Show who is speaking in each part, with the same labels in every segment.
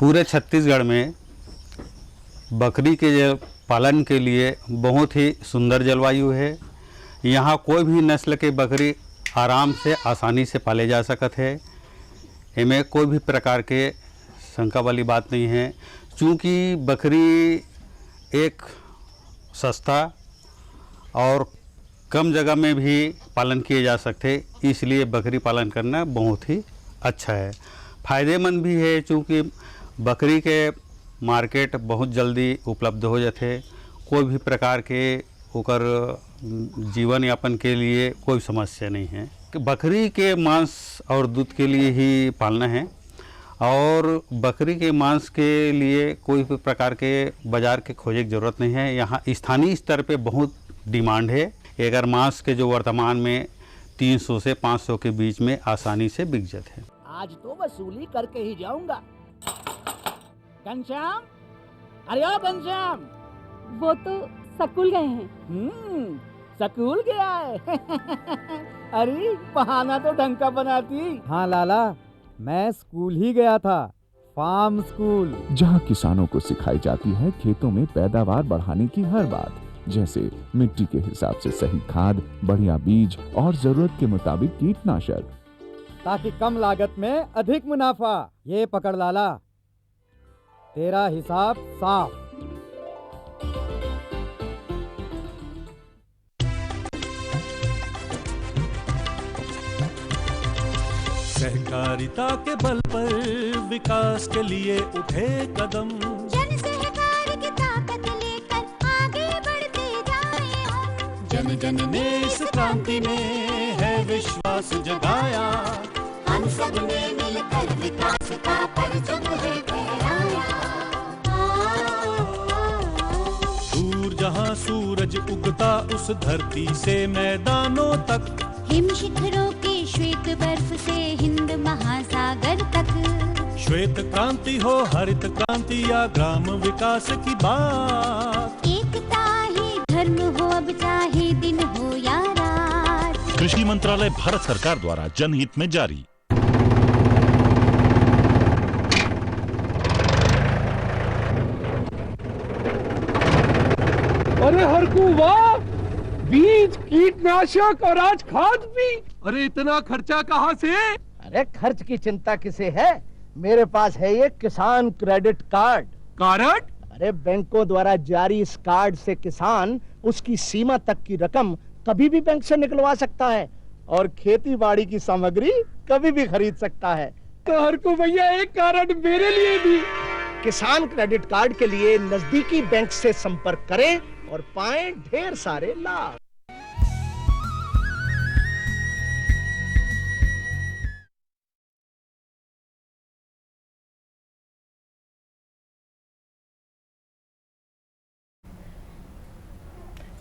Speaker 1: पूरे छत्तीसगढ़ में बकरी के पालन के लिए बहुत ही सुंदर जलवायु है। यहाँ कोई भी नस्ल के बकरी आराम से आसानी से पाले जा सकत है। इनमें कोई भी प्रकार के शंका वाली बात नहीं है, चूँकि बकरी एक सस्ता और कम जगह में भी पालन किए जा सकते, इसलिए बकरी पालन करना बहुत ही अच्छा है, फ़ायदेमंद भी है। चूँकि बकरी के मार्केट बहुत जल्दी उपलब्ध हो जाते, कोई भी प्रकार के ओकर जीवन यापन के लिए कोई समस्या नहीं है। बकरी के मांस और दूध के लिए ही पालना है और बकरी के मांस के लिए कोई भी प्रकार के बाज़ार के खोजे की ज़रूरत नहीं है। यहाँ स्थानीय स्तर पे बहुत डिमांड है। अगर मांस के जो वर्तमान में 300 से 500 के बीच में आसानी से बिक जाते हैं।
Speaker 2: आज तो वसूली करके ही जाऊंगा। घनश्याम, अरे ओ घनश्याम,
Speaker 3: वो तो स्कूल गए हैं।
Speaker 2: स्कूल गया है। अरे बहाना तो ढंग का बनाती।
Speaker 4: हाँ लाला, मैं स्कूल ही गया था, फार्म स्कूल,
Speaker 5: जहाँ किसानों को सिखाई जाती है खेतों में पैदावार बढ़ाने की हर बात, जैसे मिट्टी के हिसाब से सही खाद, बढ़िया बीज और जरूरत के मुताबिक कीटनाशक,
Speaker 4: ताकि कम लागत में अधिक मुनाफा। ये पकड़ लाला, तेरा हिसाब साफ।
Speaker 6: सहकारिता के बल पर विकास के लिए उठे कदम,
Speaker 7: जन सहकार की ताकत लेकर आगे बढ़ते जाएं हम।
Speaker 6: जन जन ने इस क्रांति में है विश्वास जगाया,
Speaker 7: हम सब ने मिलकर विकास का परचम है फहराया।
Speaker 6: दूर जहां सूरज उगता उस धरती से मैदानों तक,
Speaker 7: हिम शिखरों की श्वेत बर्फ से हिंद महासागर तक।
Speaker 6: श्वेत क्रांति हो, हरित क्रांति या ग्राम विकास की बात,
Speaker 7: एकता ही धर्म हो, अब चाहे दिन हो या रात।
Speaker 8: कृषि मंत्रालय भारत सरकार द्वारा जनहित में जारी।
Speaker 9: अरे हरकू वाह, बीज, कीटनाशक और आज खाद भी। अरे इतना खर्चा कहाँ से?
Speaker 2: अरे खर्च की चिंता किसे है, मेरे पास है ये किसान क्रेडिट कार्ड।
Speaker 9: कार्ड?
Speaker 2: अरे बैंकों द्वारा जारी इस कार्ड से किसान उसकी सीमा तक की रकम कभी भी बैंक से निकलवा सकता है और खेती बाड़ी की सामग्री कभी भी खरीद सकता है।
Speaker 9: तो हरकू भैया एक कार्ड मेरे लिए भी।
Speaker 2: किसान क्रेडिट कार्ड के लिए नजदीकी बैंक से संपर्क करें और पाएं ढेर सारे लाभ।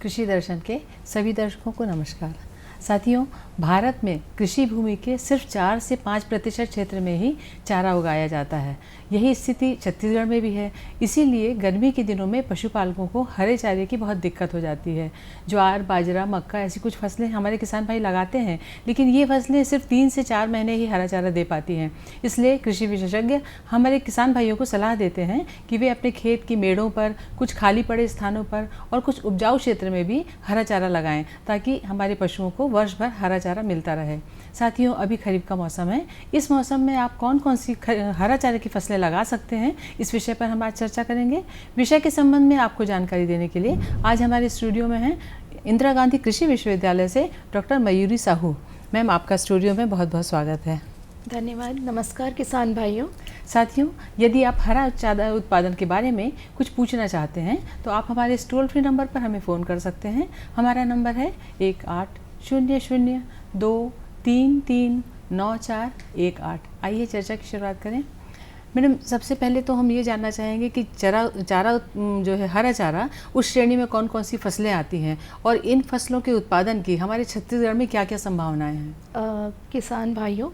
Speaker 10: कृषि दर्शन के सभी दर्शकों को नमस्कार। साथियों, भारत में कृषि भूमि के सिर्फ 4 से 5% क्षेत्र में ही चारा उगाया जाता है। यही स्थिति छत्तीसगढ़ में भी है। इसीलिए गर्मी के दिनों में पशुपालकों को हरे चारे की बहुत दिक्कत हो जाती है। ज्वार, बाजरा, मक्का ऐसी कुछ फसलें हमारे किसान भाई लगाते हैं, लेकिन ये फसलें सिर्फ 3 से 4 महीने ही हरा चारा दे पाती हैं। इसलिए कृषि विशेषज्ञ हमारे किसान भाइयों को सलाह देते हैं कि वे अपने खेत की मेड़ों पर, कुछ खाली पड़े स्थानों पर और कुछ उपजाऊ क्षेत्र में भी हरा चारा लगाएं, ताकि हमारे पशुओं को वर्ष भर हरा चारा मिलता रहे। साथियों, अभी खरीफ का मौसम है। इस मौसम में आप कौन कौन सी हरा चारे की फसलें लगा सकते हैं, इस विषय पर हम आज चर्चा करेंगे। विषय के संबंध में आपको जानकारी देने के लिए आज हमारे स्टूडियो में हैं इंदिरा गांधी कृषि विश्वविद्यालय से डॉक्टर मयूरी साहू। मैम, आपका स्टूडियो में बहुत बहुत स्वागत है।
Speaker 3: धन्यवाद। नमस्कार किसान भाइयों।
Speaker 10: साथियों, यदि आप हरा चारा उत्पादन के बारे में कुछ पूछना चाहते हैं तो आप हमारे इस टोल फ्री नंबर पर हमें फ़ोन कर सकते हैं। हमारा नंबर है 1800-233-9418। आइए चर्चा की शुरुआत करें। मैडम, सबसे पहले तो हम ये जानना चाहेंगे कि चारा जो है हरा चारा, उस श्रेणी में कौन कौन सी फसलें आती हैं और इन फसलों के उत्पादन की हमारे छत्तीसगढ़ में क्या क्या संभावनाएं हैं?
Speaker 3: किसान भाइयों,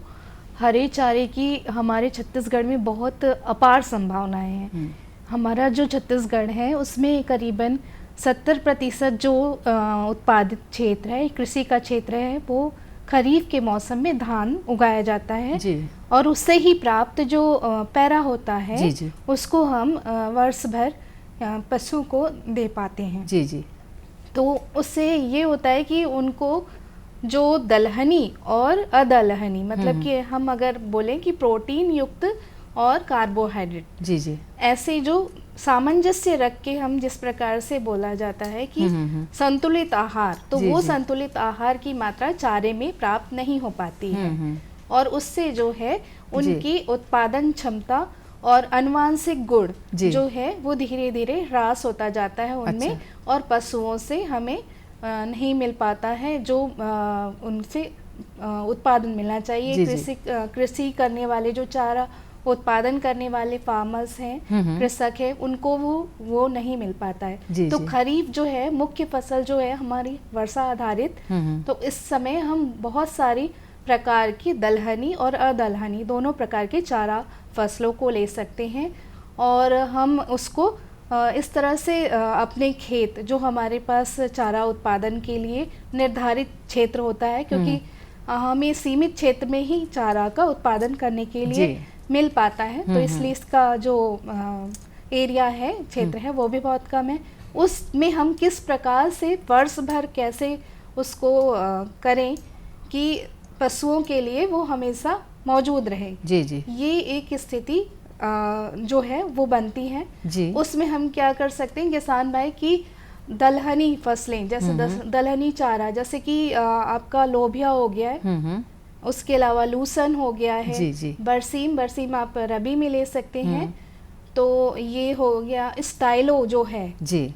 Speaker 3: हरे चारे की हमारे छत्तीसगढ़ में बहुत अपार संभावनाएं हैं। हमारा जो छत्तीसगढ़ है उसमें करीबन 70% जो उत्पादित क्षेत्र है, कृषि का क्षेत्र है, वो खरीफ के मौसम में धान उगाया जाता है
Speaker 10: जी
Speaker 3: और उससे ही प्राप्त जो पैरा होता है
Speaker 10: जी जी
Speaker 3: उसको हम वर्ष भर पशु को दे पाते हैं।
Speaker 10: जी जी
Speaker 3: तो उससे ये होता है कि उनको जो दलहनी और अदलहनी मतलब कि हम अगर बोलें कि प्रोटीन युक्त और कार्बोहाइड्रेट
Speaker 10: जी जी
Speaker 3: ऐसे जो सामंजस्य रख के हम जिस प्रकार से बोला जाता है कि संतुलित आहार, तो
Speaker 10: जी,
Speaker 3: वो
Speaker 10: जी।
Speaker 3: संतुलित आहार की मात्रा चारे में प्राप्त नहीं हो पाती है और उससे जो है उनकी उत्पादन क्षमता और अनुवांशिक गुण
Speaker 10: जी।
Speaker 3: जो है वो धीरे धीरे ह्रास होता जाता है उनमें
Speaker 10: अच्छा।
Speaker 3: और पशुओं से हमें नहीं मिल पाता है जो उनसे उत्पादन मिलना चाहिए।
Speaker 10: जी, जी।
Speaker 3: कृषि करने वाले जो चारा उत्पादन करने वाले फार्मर्स हैं, कृषक हैं, उनको वो नहीं मिल पाता है।
Speaker 10: जी,
Speaker 3: तो
Speaker 10: जी।
Speaker 3: खरीफ जो है मुख्य फसल जो है हमारी वर्षा आधारित, तो इस समय हम बहुत सारी प्रकार की दलहनी और अदलहनी दोनों प्रकार के चारा फसलों को ले सकते हैं और हम उसको इस तरह से अपने खेत जो हमारे पास चारा उत्पादन के लिए निर्धारित क्षेत्र होता है, क्योंकि हमें सीमित क्षेत्र में ही चारा का उत्पादन करने के लिए
Speaker 10: जी।
Speaker 3: मिल पाता है, तो इसलिए इसका जो एरिया है, क्षेत्र है, वो भी बहुत कम है। उसमें हम किस प्रकार से वर्ष भर कैसे उसको करें कि पशुओं के लिए वो हमेशा मौजूद रहे,
Speaker 10: जी जी
Speaker 3: ये एक स्थिति जो है वो बनती है।
Speaker 10: जी
Speaker 3: उसमें हम क्या कर सकते हैं किसान भाई की दलहनी फसलें जैसे दलहनी चारा, जैसे कि आपका लोबिया हो गया है, उसके अलावा लूसन हो गया है,
Speaker 10: जी, जी।
Speaker 3: बरसीम आप रबी में ले सकते हैं, तो ये हो गया। स्टाइलो जो है,
Speaker 10: जी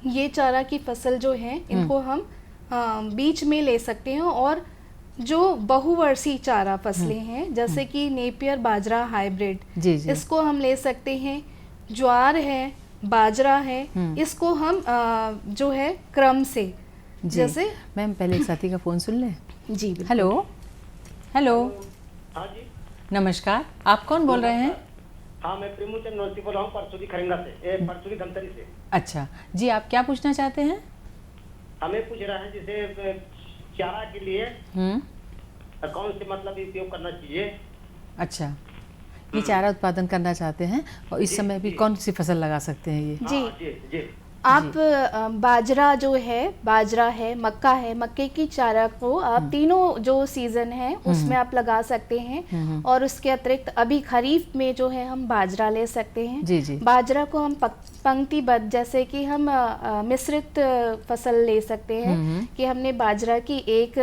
Speaker 3: ये चारा की फसल जो है इनको हम बीच में ले सकते हैं। और जो बहुवर्षीय चारा फसलें हैं जैसे कि नेपियर बाजरा हाइब्रिड,
Speaker 10: जी जी
Speaker 3: इसको हम ले सकते हैं। ज्वार है, बाजरा है, इसको हम जो है क्रम से
Speaker 10: जी।
Speaker 3: जैसे
Speaker 10: मैम पहले एक साथी का फ़ोन सुन लें।
Speaker 3: जी बिल्कुल।
Speaker 10: हेलो हेलो
Speaker 11: हाँ जी,
Speaker 10: नमस्कार, आप कौन बोल रहे हैं?
Speaker 11: हाँ मैं प्रेमचंद नौसी बोल रहा हूँ, परसुदी खरंगा से, परसुदी धमतरी से।
Speaker 10: अच्छा जी, आप क्या पूछना चाहते हैं?
Speaker 11: हमें पूछ रहा है जैसे चारा के लिए कौन से मतलब उपयोग करना चाहिए।
Speaker 10: अच्छा, ये चारा उत्पादन करना चाहते हैं और इस समय भी कौन सी फसल लगा सकते हैं ये?
Speaker 3: जी,
Speaker 11: हाँ, जी जी
Speaker 3: आप बाजरा जो है, बाजरा है, मक्का है, मक्के की चारा को आप तीनों जो सीजन है उसमें आप लगा सकते हैं। और उसके अतिरिक्त अभी खरीफ में जो है हम बाजरा ले सकते हैं।
Speaker 10: जी जी
Speaker 3: बाजरा को हम पंक्तिबद्ध, जैसे कि हम मिश्रित फसल ले सकते हैं कि हमने बाजरा की एक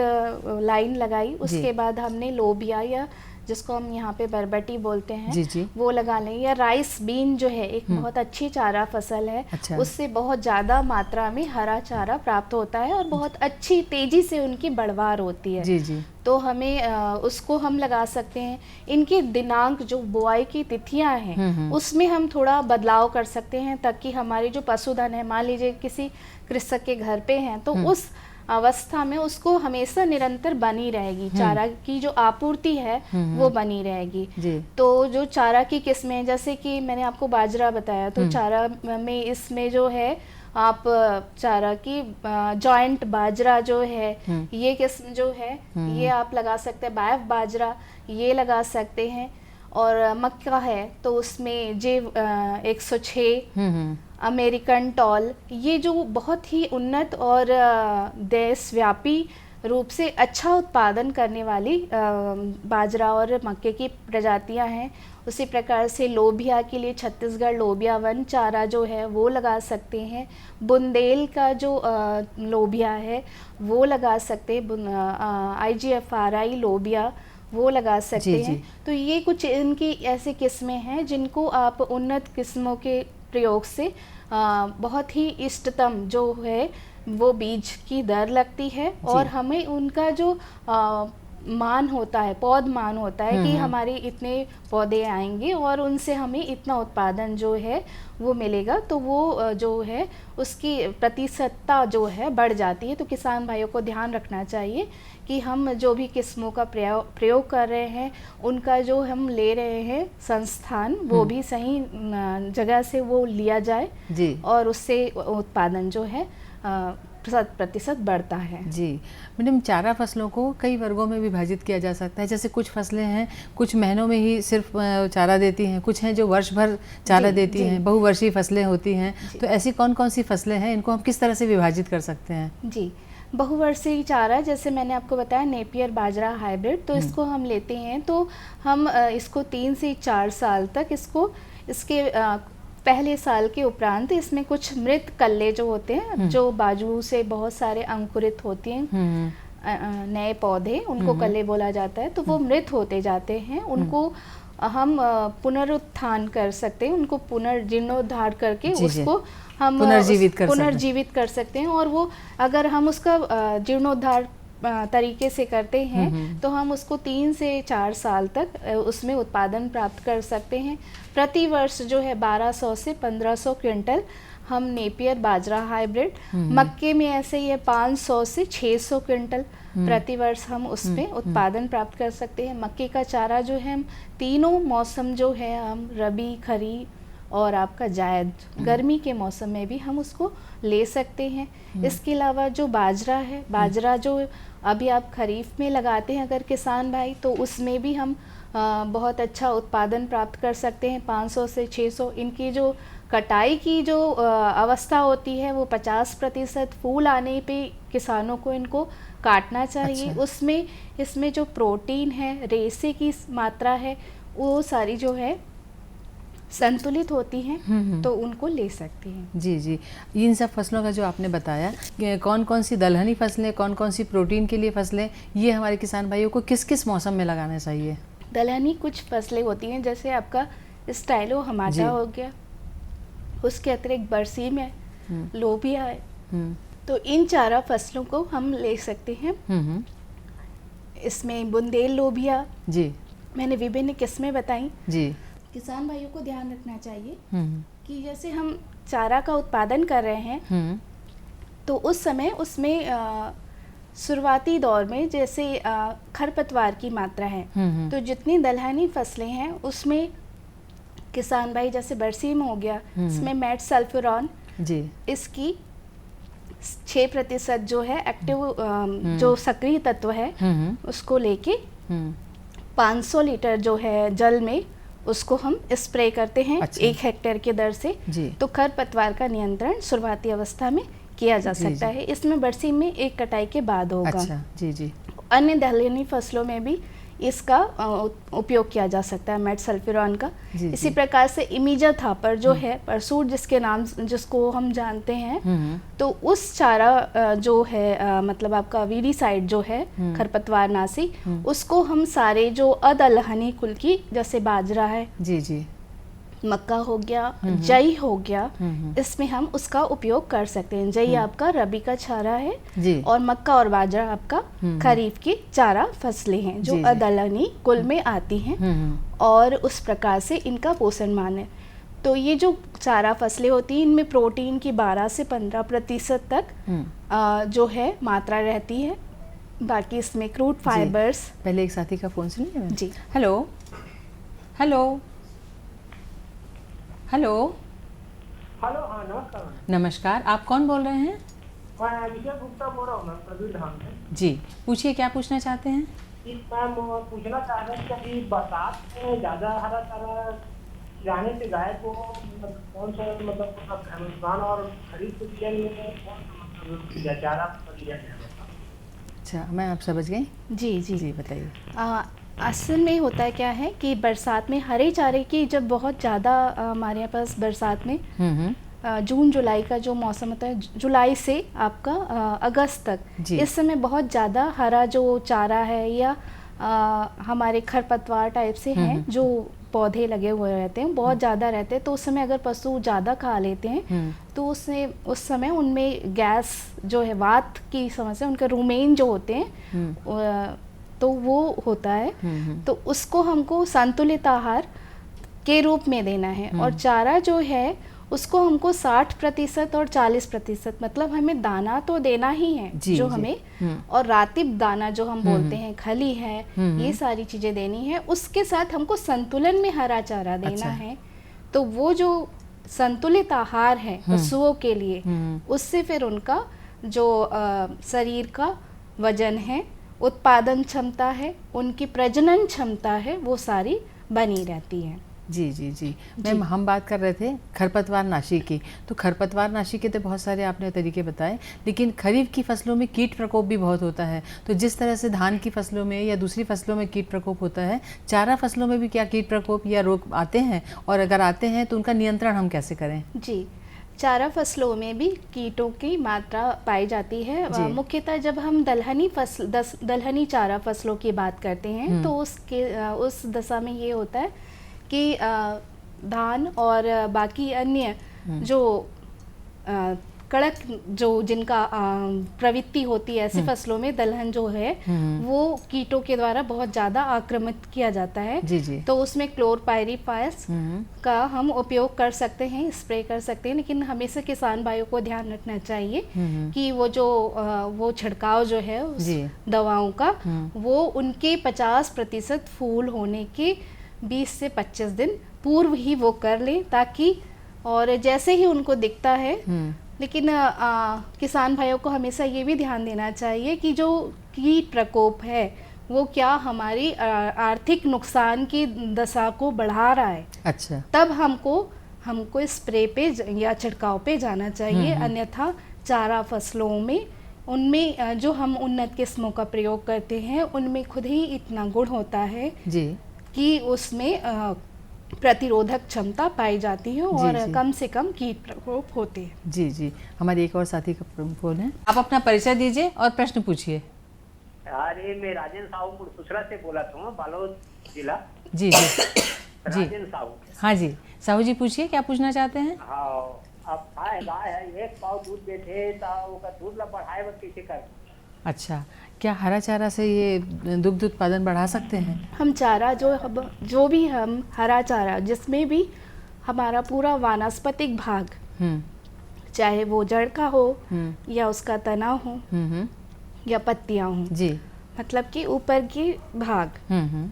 Speaker 3: लाइन लगाई, उसके बाद हमने लोबिया या जिसको हम यहाँ पे बरबटी बोलते हैं,
Speaker 10: जी जी
Speaker 3: वो लगा लें। या राइस बीन जो है एक बहुत अच्छी चारा फसल है।
Speaker 10: अच्छा।
Speaker 3: उससे बहुत ज़्यादा मात्रा में हरा चारा प्राप्त होता है और बहुत अच्छी तेज़ी से उनकी बढ़वार होती है।
Speaker 10: जी जी
Speaker 3: तो हमें उसको हम लगा सकते हैं। इनके दिनांक जो बुआई की तिथियां हैं उसमें हम थोड़ा बदलाव कर सकते हैं, ताकि हमारी जो पशुधन है, मान लीजिए किसी कृषक के घर पे हैं, तो उस अवस्था में उसको हमेशा निरंतर बनी रहेगी, चारा की जो आपूर्ति है वो बनी रहेगी।
Speaker 10: जी।
Speaker 3: तो जो चारा की किस्में, जैसे कि मैंने आपको बाजरा बताया, तो चारा में इसमें जो है आप चारा की जॉइंट बाजरा जो है, ये किस्म जो है ये आप लगा सकते हैं। बायफ बाजरा ये लगा सकते हैं। और मक्का है तो उसमें जे 106 अमेरिकन टॉल, ये जो बहुत ही उन्नत और देशव्यापी रूप से अच्छा उत्पादन करने वाली बाजरा और मक्के की प्रजातियां हैं। उसी प्रकार से लोबिया के लिए छत्तीसगढ़ लोबिया वन चारा जो है वो लगा सकते हैं। बुंदेल का जो लोबिया है वो लगा सकते हैं। IGFRI लोबिया वो लगा सकते
Speaker 10: जी,
Speaker 3: हैं।
Speaker 10: जी।
Speaker 3: तो ये कुछ इनकी ऐसी किस्में हैं जिनको आप उन्नत किस्मों के प्रयोग से बहुत ही इष्टतम जो है वो बीज की दर लगती है और हमें उनका जो मान होता है, पौध मान होता है कि हमारे इतने पौधे आएंगे और उनसे हमें इतना उत्पादन जो है वो मिलेगा, तो वो जो है उसकी प्रतिशतता जो है बढ़ जाती है। तो किसान भाइयों को ध्यान रखना चाहिए कि हम जो भी किस्मों का प्रयोग कर रहे हैं, उनका जो हम ले रहे हैं संस्थान, वो भी सही जगह से वो लिया जाए
Speaker 10: जी।
Speaker 3: और उससे उत्पादन जो है प्रतिशत बढ़ता है।
Speaker 10: जी मैडम, चारा फसलों को कई वर्गों में विभाजित किया जा सकता है। जैसे कुछ फसलें हैं कुछ महीनों में ही सिर्फ चारा देती हैं, कुछ हैं जो वर्ष भर चारा देती हैं, बहुवर्षीय फसलें होती हैं। तो ऐसी कौन कौन सी फसलें हैं, इनको हम किस तरह से विभाजित कर सकते हैं?
Speaker 3: जी, बहुवर्षीय चारा जैसे मैंने आपको बताया नेपियर बाजरा हाइब्रिड, तो इसको हम लेते हैं तो हम इसको 3 से 4 साल तक इसके पहले साल के उपरांत इसमें कुछ मृत कल्ले जो होते हैं, जो बाजू से बहुत सारे अंकुरित होते हैं नए पौधे, उनको कल्ले बोला जाता है, तो वो मृत होते जाते हैं। उनको हम पुनरुत्थान कर सकते हैं, उनको पुनर्जीर्णोद्धार करके उसको हम पुनर्जीवित कर सकते हैं। और वो अगर हम उसका जीर्णोद्धार तरीके से करते हैं तो हम उसको 3 से 4 साल तक उसमें उत्पादन प्राप्त कर सकते हैं। प्रति वर्ष जो है 1200 से 1500 क्विंटल हम नेपियर बाजरा हाइब्रिड, मक्के में ऐसे ही है 500 से 600 क्विंटल प्रति वर्ष हम उसमें उत्पादन प्राप्त कर सकते हैं। मक्के का चारा जो है हम तीनों मौसम जो है हम रबी, खरीफ और आपका जायद, गर्मी के मौसम में भी हम उसको ले सकते हैं। इसके अलावा जो बाजरा है, बाजरा जो अभी आप खरीफ में लगाते हैं अगर किसान भाई, तो उसमें भी हम बहुत अच्छा उत्पादन प्राप्त कर सकते हैं 500 से 600। इनकी जो कटाई की जो अवस्था होती है वो 50% फूल आने पे किसानों को इनको काटना चाहिए। उसमें इसमें जो प्रोटीन है, रेसे की मात्रा है, वो सारी जो है संतुलित होती हैं, तो उनको ले सकते हैं।
Speaker 10: जी जी, इन सब फसलों का जो आपने बताया, कौन कौन सी दलहनी फसलें, कौन कौन सी प्रोटीन के लिए फसलें, ये हमारे किसान भाइयों को किस किस मौसम में लगाना चाहिए?
Speaker 3: दलहनी कुछ फसलें होती हैं जैसे आपका स्टाइलो हमाचा हो गया, उसके अतिरिक्त बरसीम है, लोबिया है, तो इन चारा फसलों को हम ले सकते हैं। इसमें बुंदेल लोबिया जी मैंने विभिन्न किस्में बताई जी। किसान भाइयों को ध्यान रखना चाहिए कि जैसे हम चारा का उत्पादन कर रहे हैं तो उस समय उसमें शुरुआती दौर में जैसे खरपतवार की मात्रा है, तो जितनी दलहनी फसलें हैं उसमें किसान भाई जैसे बरसीम हो गया, इसमें मेट सल्फ्यूरॉन जी, इसकी 6% जो है एक्टिव जो सक्रिय तत्व है उसको लेके 500 लीटर जो है जल में उसको हम स्प्रे करते हैं 1 हेक्टेयर के दर से। तो खरपतवार का नियंत्रण शुरुआती अवस्था में किया जा सकता है। इसमें बरसीम में 1 कटाई के बाद होगा। जी जी। अन्य दलहनी फसलों में भी इसका उपयोग किया जा सकता है मेट सल्फ्यूरॉन का। इसी प्रकार से इमीजा थापर जो है, परसूट जिसके नाम जिसको हम जानते हैं, तो उस चारा जो है मतलब आपका वीडीसाइड जो है खरपतवार नाशी, उसको हम सारे जो अदलहनी कुल की जैसे बाजरा है जी जी, मक्का हो गया, जई हो गया, इसमें हम उसका उपयोग कर सकते हैं। जई आपका रबी का चारा है जी, और मक्का और बाजरा आपका खरीफ की चारा फसलें हैं जो अदलहनी कुल में आती हैं, और उस प्रकार से इनका पोषण मान है। तो ये जो चारा फसलें होती हैं इनमें प्रोटीन की 12 से 15% तक जो है मात्रा रहती है। बाकी इसमें क्रूड फाइबर्स।
Speaker 10: पहले एक साथी का फोन सुनिए जी। हेलो हेलो हेलो
Speaker 11: हेलो, हाँ नमस्कार।
Speaker 10: नमस्कार, आप कौन बोल रहे हैं?
Speaker 11: मैं विजय गुप्ता बोल रहा हूँ मैम, प्रवीण धाम से।
Speaker 10: जी पूछिए, क्या पूछना चाहते हैं?
Speaker 11: मैम पूछना चाह रहे हैं कि बरसात में ज़्यादा हरा चारा जाने से गाय को कौन सा मतलब नुकसान, और खरीफ के सीजन में कौन सा मतलब चारा दिया जाए?
Speaker 10: अच्छा, मैं आप समझ गई।
Speaker 3: जी जी
Speaker 10: जी बताइए।
Speaker 3: असल में होता है क्या है कि बरसात में हरे चारे की जब बहुत ज़्यादा हमारे पास बरसात में जून जुलाई का जो मौसम होता है, जुलाई से आपका अगस्त तक, इस समय बहुत ज़्यादा हरा जो चारा है या हमारे खरपतवार टाइप से हैं जो पौधे लगे हुए रहते हैं बहुत ज़्यादा रहते हैं, तो उस समय अगर पशु ज़्यादा खा लेते हैं तो उससे उस समय उनमें गैस जो है, वात की समस्या, उनके रूमेन जो होते हैं तो वो होता है। तो उसको हमको संतुलित आहार के रूप में देना है, और चारा जो है उसको हमको 60% और 40%, मतलब हमें दाना तो देना ही है जो हमें, और रातिब दाना जो हम बोलते हैं, खली है, ये सारी चीज़ें देनी है। उसके साथ हमको संतुलन में हरा चारा देना है। तो वो जो संतुलित आहार है पशुओं के लिए, उससे फिर उनका जो शरीर का वजन है, उत्पादन क्षमता है, उनकी प्रजनन क्षमता है, वो सारी बनी रहती है।
Speaker 10: जी जी जी मैम, हम बात कर रहे थे खरपतवार नाशी की। तो खरपतवार नाशी के तो बहुत सारे आपने तरीके बताए, लेकिन खरीफ की फसलों में कीट प्रकोप भी बहुत होता है। तो जिस तरह से धान की फसलों में या दूसरी फसलों में कीट प्रकोप होता है, चारा फसलों में भी क्या कीट प्रकोप या रोग आते हैं, और अगर आते हैं तो उनका नियंत्रण हम कैसे करें?
Speaker 3: जी, चारा फसलों में भी कीटों की मात्रा पाई जाती है। मुख्यतः जब हम दलहनी चारा फसलों की बात करते हैं तो उस दशा में ये होता है कि धान और बाकी अन्य जो कड़क जो जिनका प्रवृत्ति होती है, ऐसी फसलों में दलहन जो है वो कीटों के द्वारा बहुत ज़्यादा आक्रामित किया जाता है।
Speaker 10: जी। तो
Speaker 3: उसमें क्लोरपाइरीफास का हम उपयोग कर सकते हैं, स्प्रे कर सकते हैं, लेकिन हमेशा किसान भाइयों को ध्यान रखना चाहिए कि वो छिड़काव जो है उस दवाओं का वो उनके 50% फूल होने के 20 से 25 दिन पूर्व ही वो कर लें, ताकि और जैसे ही उनको दिखता है, लेकिन किसान भाइयों को हमेशा ये भी ध्यान देना चाहिए कि जो कीट प्रकोप है वो क्या हमारी आर्थिक नुकसान की दशा को बढ़ा रहा है।
Speaker 10: अच्छा,
Speaker 3: तब हमको स्प्रे पे या छिड़काव पे जाना चाहिए। अन्यथा चारा फसलों में उनमें जो हम उन्नत किस्मों का प्रयोग करते हैं उनमें खुद ही इतना गुण होता है कि उसमें प्रतिरोधक क्षमता पाई जाती है और कम से कम कीट प्रकोप होते हैं।
Speaker 10: जी जी, हमारे एक और साथी का फोन है। आप अपना परिचय दीजिए और प्रश्न पूछिए।
Speaker 11: अरे मैं राजेंद्र साहू मुड़सुसरा से बोला था, बालोद जिला।
Speaker 10: जी जी
Speaker 11: राजेंद्र साहू।
Speaker 10: हाँ जी, साहू जी पूछिए, क्या पूछना चाहते हैं?
Speaker 11: हाँ, अब गाय है, 1 पाव दूध देते तो दूध ला बढ़ाए कैसे कर?
Speaker 10: अच्छा, क्या हरा चारा से ये दुग्ध उत्पादन बढ़ा सकते हैं?
Speaker 3: हम चारा जो भी हम हरा चारा जिसमें भी हमारा पूरा वानस्पतिक भाग, चाहे वो जड़ का हो या उसका तना हो या पत्तियां हो, जी, मतलब कि ऊपर के भाग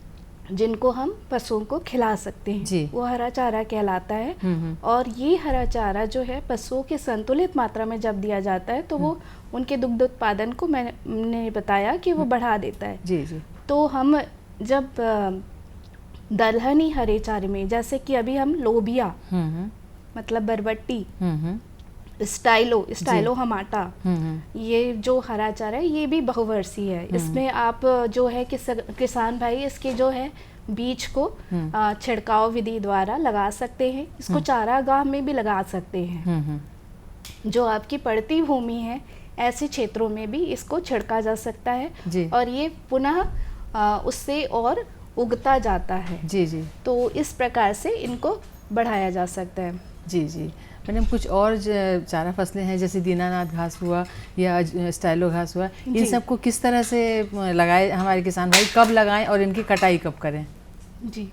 Speaker 3: जिनको हम पशुओं को खिला सकते हैं, वो हरा चारा कहलाता है। और ये हरा चारा जो है पशुओं के संतुलित मात्रा में जब दिया जाता है तो वो उनके दुग्ध उत्पादन को मैंने बताया कि वो बढ़ा देता है।
Speaker 10: जी जी।
Speaker 3: तो हम जब दलहनी हरे चारे में, जैसे कि अभी हम लोबिया मतलब बरबट्टी, स्टाइलो हमाटा, ये जो हरा चारा है ये भी बहुवर्षीय है। इसमें आप जो है किसान भाई इसके जो है बीज को छिड़काव विधि द्वारा लगा सकते हैं। इसको चारागाह में भी लगा सकते हैं। जो आपकी पड़ती भूमि है ऐसे क्षेत्रों में भी इसको छिड़का जा सकता है और ये पुनः उससे और उगता जाता है।
Speaker 10: जी जी।
Speaker 3: तो इस प्रकार से इनको बढ़ाया जा सकता है।
Speaker 10: जी जी। मैडम, कुछ और चारा फसलें हैं जैसे दीनानाथ घास हुआ या स्टाइलो घास हुआ, इन सबको किस तरह से लगाए हमारे किसान भाई, कब लगाएं और इनकी कटाई कब करें?
Speaker 3: जी,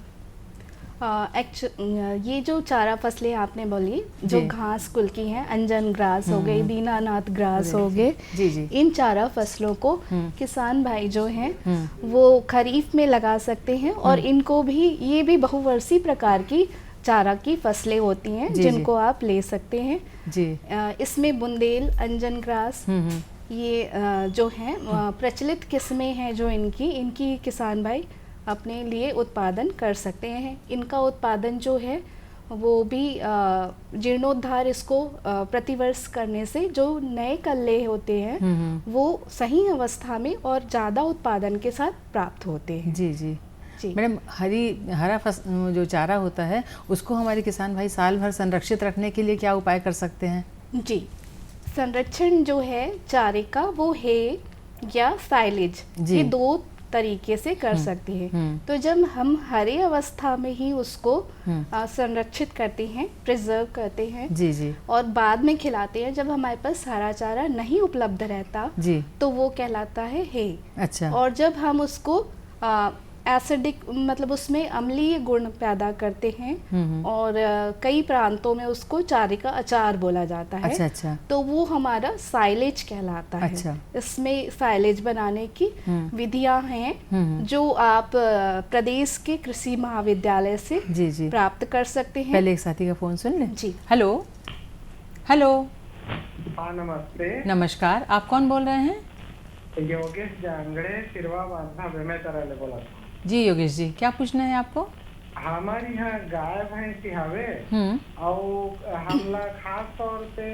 Speaker 3: ये जो चारा फसलें आपने बोली जो घास कुल की हैं, अंजन ग्रास हो गई, दीनानाथ ग्रास हो गए, इन चारा फसलों को किसान भाई जो हैं वो खरीफ में लगा सकते हैं। और इनको भी, ये भी बहुवर्षीय प्रकार की चारा की फसलें होती हैं जिनको आप ले सकते हैं। जी। इसमें बुंदेल, अंजन ग्रास, ये जो हैं प्रचलित किस्में हैं जो इनकी किसान भाई अपने लिए उत्पादन कर सकते हैं। इनका उत्पादन जो है वो भी जीर्णोद्धार इसको प्रतिवर्ष करने से जो नए कल्ले होते हैं वो सही अवस्था में और ज़्यादा उत्पादन के साथ प्राप्त होते हैं।
Speaker 10: जी जी जी। मैडम, हरा जो चारा होता है उसको हमारे किसान भाई साल भर संरक्षित रखने के लिए क्या उपाय कर सकते हैं?
Speaker 3: जी, संरक्षण जो है चारे का वो है या साइलेज, ये 2 तरीके से कर सकते हैं। तो जब हम हरे अवस्था में ही उसको संरक्षित करते हैं, प्रिजर्व करते हैं, जी जी, और बाद में खिलाते हैं, जब हमारे पास हरा चारा नहीं उपलब्ध रहता जी, तो वो कहलाता है हे। अच्छा। और जब हम उसको एसिडिक मतलब उसमें अम्लीय गुण पैदा करते हैं और कई प्रांतों में उसको चारे का अचार बोला जाता है। अच्छा अच्छा। तो वो हमारा साइलेज कहलाता है। अच्छा। इसमें साइलेज बनाने की विधियां हैं जो आप प्रदेश के कृषि महाविद्यालय से जी जी प्राप्त कर सकते हैं।
Speaker 10: पहले एक साथी का फोन सुन लें।
Speaker 3: जी।
Speaker 10: Hello hello.
Speaker 11: हाँ नमस्ते।
Speaker 10: नमस्कार, आप कौन बोल रहे हैं?
Speaker 11: योगेश जांगड़े सिरवा बांधा में तरह बोला।
Speaker 10: जी योगेश जी, क्या पूछना है आपको?
Speaker 11: हमारी यहाँ गाय भैंसी हवे और हमला खास तौर पे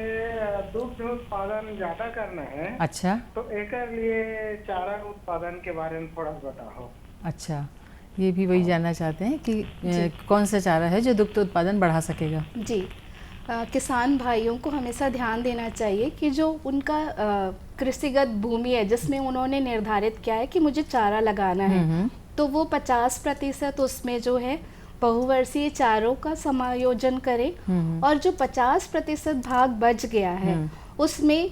Speaker 11: दुग्ध उत्पादन ज्यादा करना है।
Speaker 10: अच्छा,
Speaker 11: तो एक लिए चारा उत्पादन के बारे में थोड़ा बताओ।
Speaker 10: अच्छा, ये भी वही जानना चाहते हैं कि कौन सा चारा है जो दुग्ध उत्पादन बढ़ा सकेगा?
Speaker 3: जी, किसान भाइयों को हमेशा ध्यान देना चाहिए कि जो उनका कृषिगत भूमि है जिसमें उन्होंने निर्धारित किया है कि मुझे चारा लगाना है, तो वो 50% उसमें जो है बहुवर्षीय चारों का समायोजन करें और जो 50% भाग बच गया है उसमें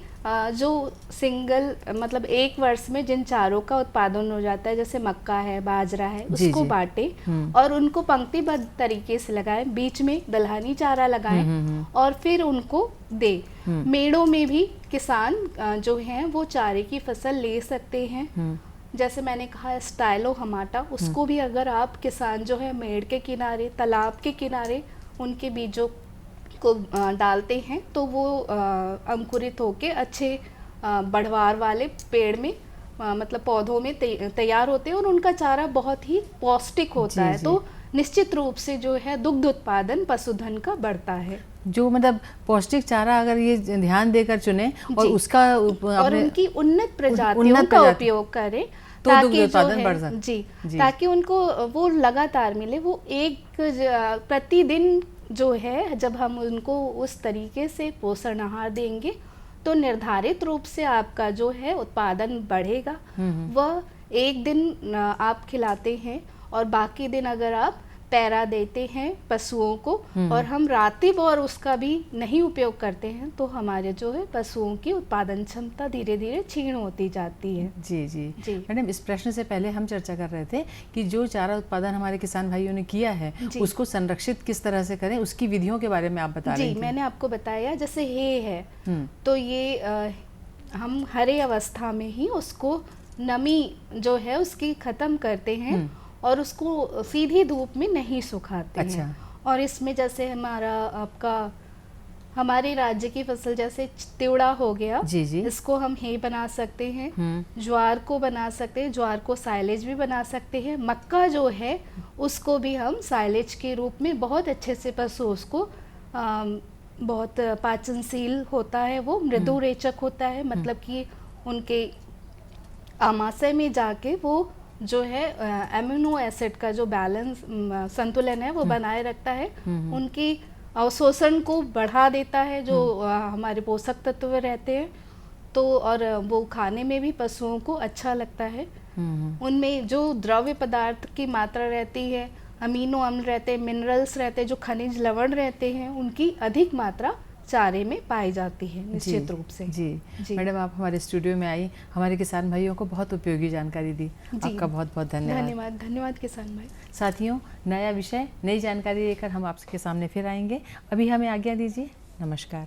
Speaker 3: जो सिंगल मतलब एक वर्ष में जिन चारों का उत्पादन हो जाता है जैसे मक्का है, बाजरा है, उसको बांटे और उनको पंक्तिबद्ध तरीके से लगाएं, बीच में दलहनी चारा लगाएं और फिर उनको दे। मेड़ों में भी किसान जो हैं वो चारे की फसल ले सकते हैं। जैसे मैंने कहा स्टाइलो हमाटा, उसको भी अगर आप किसान जो है मेड़ के किनारे, तालाब के किनारे उनके बीजों को डालते हैं तो वो अंकुरित होके अच्छे बढ़वार वाले पेड़ में मतलब पौधों में तैयार होते हैं और उनका चारा बहुत ही पौष्टिक होता है। तो निश्चित रूप से जो है दुग्ध उत्पादन पशुधन का बढ़ता है।
Speaker 10: जो मतलब पौष्टिक चारा अगर ये ध्यान देकर चुने और उसका
Speaker 3: और उनकी उन्नत प्रजातियों का उपयोग करें
Speaker 10: तो दुग्ध उत्पादन बढ़ जाए।
Speaker 3: जी, ताकि उनको वो लगातार मिले। वो एक प्रतिदिन जो है जब हम उनको उस तरीके से पोषण आहार देंगे तो निर्धारित रूप से आपका जो है उत्पादन बढ़ेगा। वह एक दिन आप खिलाते हैं और बाकी दिन अगर आप पैरा देते हैं पशुओं को और हम रात्रिभर उसका भी नहीं उपयोग करते हैं तो हमारे जो है पशुओं की उत्पादन क्षमता धीरे धीरे क्षीण होती जाती है।
Speaker 10: जी जी जी मैडम, इस प्रश्न से पहले हम चर्चा कर रहे थे कि जो चारा उत्पादन हमारे किसान भाइयों ने किया है उसको संरक्षित किस तरह से करें, उसकी विधियों के बारे में आप बता रहे थे।
Speaker 3: जी, मैंने आपको बताया जैसे हे है तो ये हम हरे अवस्था में ही उसको नमी जो है उसकी खत्म करते हैं और उसको सीधी धूप में नहीं सुखाते हैं। और इसमें जैसे हमारे राज्य की फसल जैसे तिवड़ा हो गया, इसको हम हे बना सकते हैं, ज्वार को बना सकते हैं, ज्वार को साइलेज भी बना सकते हैं। मक्का जो है उसको भी हम साइलेज के रूप में बहुत अच्छे से पशु उसको बहुत पाचनशील होता है, वो मृदु रेचक होता है, मतलब कि उनके आमाशय में जाके वो जो है एमिनो एसिड का जो बैलेंस संतुलन है वो बनाए रखता है, उनकी अवशोषण को बढ़ा देता है जो हमारे पोषक तत्व रहते हैं। तो और वो खाने में भी पशुओं को अच्छा लगता है। उनमें जो द्रव्य पदार्थ की मात्रा रहती है, अमीनो अम्ल रहते हैं, मिनरल्स रहते हैं, जो खनिज लवण रहते हैं, उनकी अधिक मात्रा चारे में पाई जाती है निश्चित रूप से।
Speaker 10: जी मैडम, आप हमारे स्टूडियो में आई, हमारे किसान भाइयों को बहुत उपयोगी जानकारी दी, आपका बहुत बहुत धन्यवाद।
Speaker 3: धन्यवाद किसान भाई।
Speaker 10: साथियों, नया विषय, नई जानकारी लेकर हम आपके सामने फिर आएंगे। अभी हमें आज्ञा दीजिए, नमस्कार।